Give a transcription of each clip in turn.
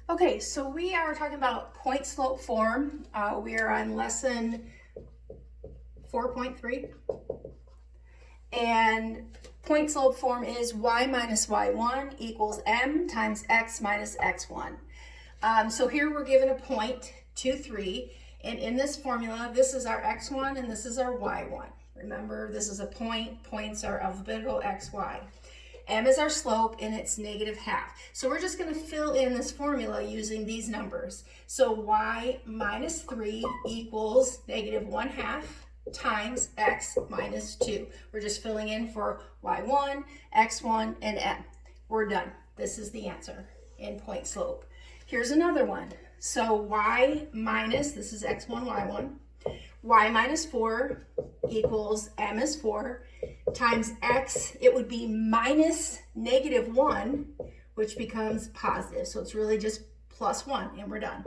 Okay, so we are talking about point slope form. We are on lesson 4.3. And point slope form is y minus y1 equals m times x minus x1. So here we're given a point, 2, 3. And in this formula, this is our x1 and this is our y1. Remember, this is a point. Points are alphabetical x, y. M is our slope and it's -1/2. So we're just going to fill in this formula using these numbers. So y minus 3 equals -1/2 times x minus 2. We're just filling in for y1, x1, and m. We're done. This is the answer in point slope. Here's another one. So y minus, this is x1, y1, y minus 4 equals m is 4 times x, it would be minus -1, which becomes positive. So it's really just plus 1, and we're done.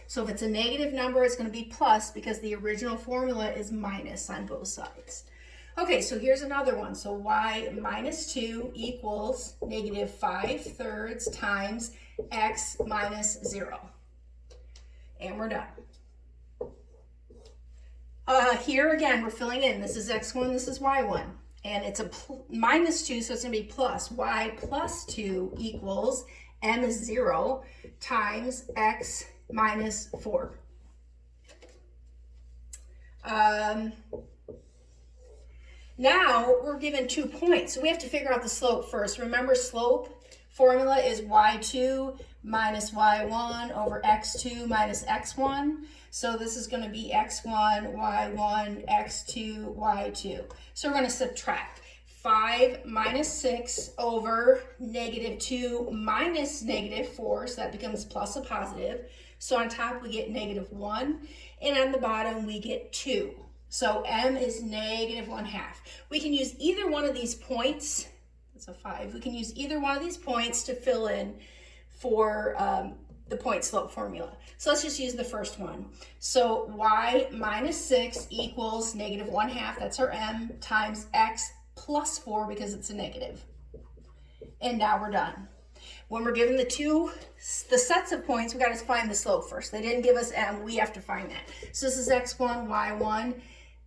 So if it's a negative number, it's going to be plus because the original formula is minus on both sides. Okay, so here's another one. So y minus 2 equals -5/3 times x minus 0. And we're done. Here again, we're filling in. This is x1, this is y1. And it's a minus 2, so it's going to be plus. Y plus 2 equals m is 0 times x minus 4. Now we're given 2 points, so we have to figure out the slope first. Remember, slope formula is y2 minus y1 over x2 minus x1. So this is going to be x1, y1, x2, y2. So we're going to subtract 5 minus 6 over -2 minus -4. So that becomes plus a positive. So on top we get -1, and on the bottom we get 2. So m is -1/2. We can use either one of these points. That's a 5. We can use either one of these points to fill in for the point slope formula. So let's just use the first one. So y minus 6 equals -1/2, that's our m, times x plus 4 because it's a negative. And now we're done. When we're given the sets of points, we got to find the slope first. They didn't give us m, we have to find that. So this is x1, y1,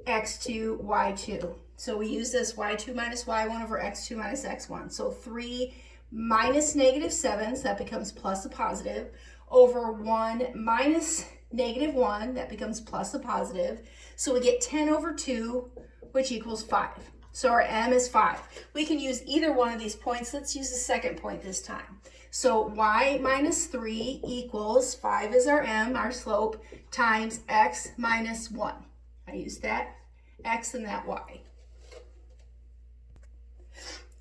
x2, y2. So we use this y2 minus y1 over x2 minus x1. So 3 minus -7, so that becomes plus a positive, over 1 minus -1, that becomes plus a positive. So we get 10 over 2, which equals 5. So our m is 5. We can use either one of these points. Let's use the second point this time. So y minus 3 equals 5 is our m, our slope, times x minus 1. I used that x and that y.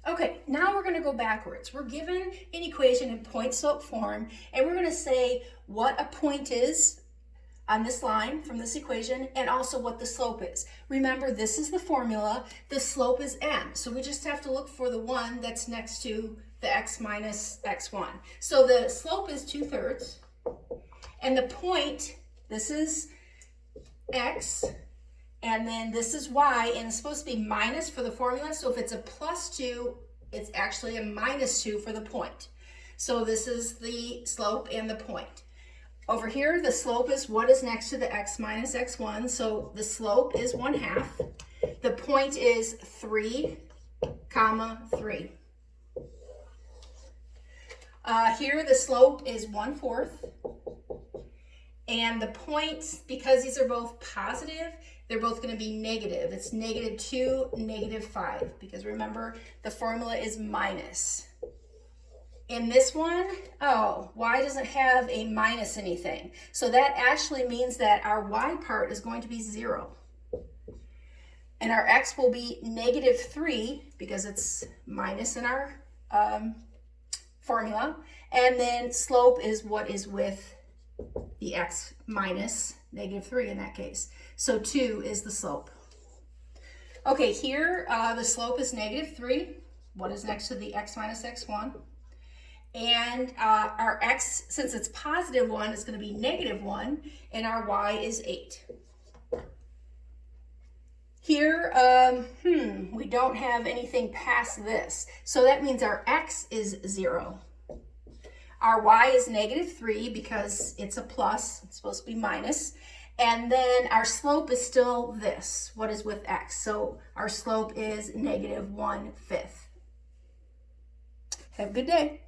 Okay, now we're going to go backwards. We're given an equation in point slope form, and we're going to say what a point is on this line from this equation, and also what the slope is. Remember, this is the formula. The slope is m, so we just have to look for the one that's next to the x minus x1. So the slope is 2/3, and the point, this is x, and then this is y, and it's supposed to be minus for the formula. So if it's a plus 2, it's actually a minus 2 for the point. So this is the slope and the point. Over here, the slope is what is next to the x minus x1. So the slope is 1/2. The point is 3, 3. Here, the slope is 1/4. And the points, because these are both positive, they're both going to be negative. It's -2, -5, because remember, the formula is minus. In this one, y doesn't have a minus anything. So that actually means that our y part is going to be 0. And our x will be -3, because it's minus in our formula. And then slope is what is with the x minus -3 in that case. So 2 is the slope. Okay, here the slope is -3. What is next to the x minus x1? And our x, since it's positive 1, is going to be -1, and our y is 8. Here, we don't have anything past this. So that means our x is 0. Our y is -3 because it's a plus. It's supposed to be minus. And then our slope is still this. What is with x? So our slope is -1/5. Have a good day.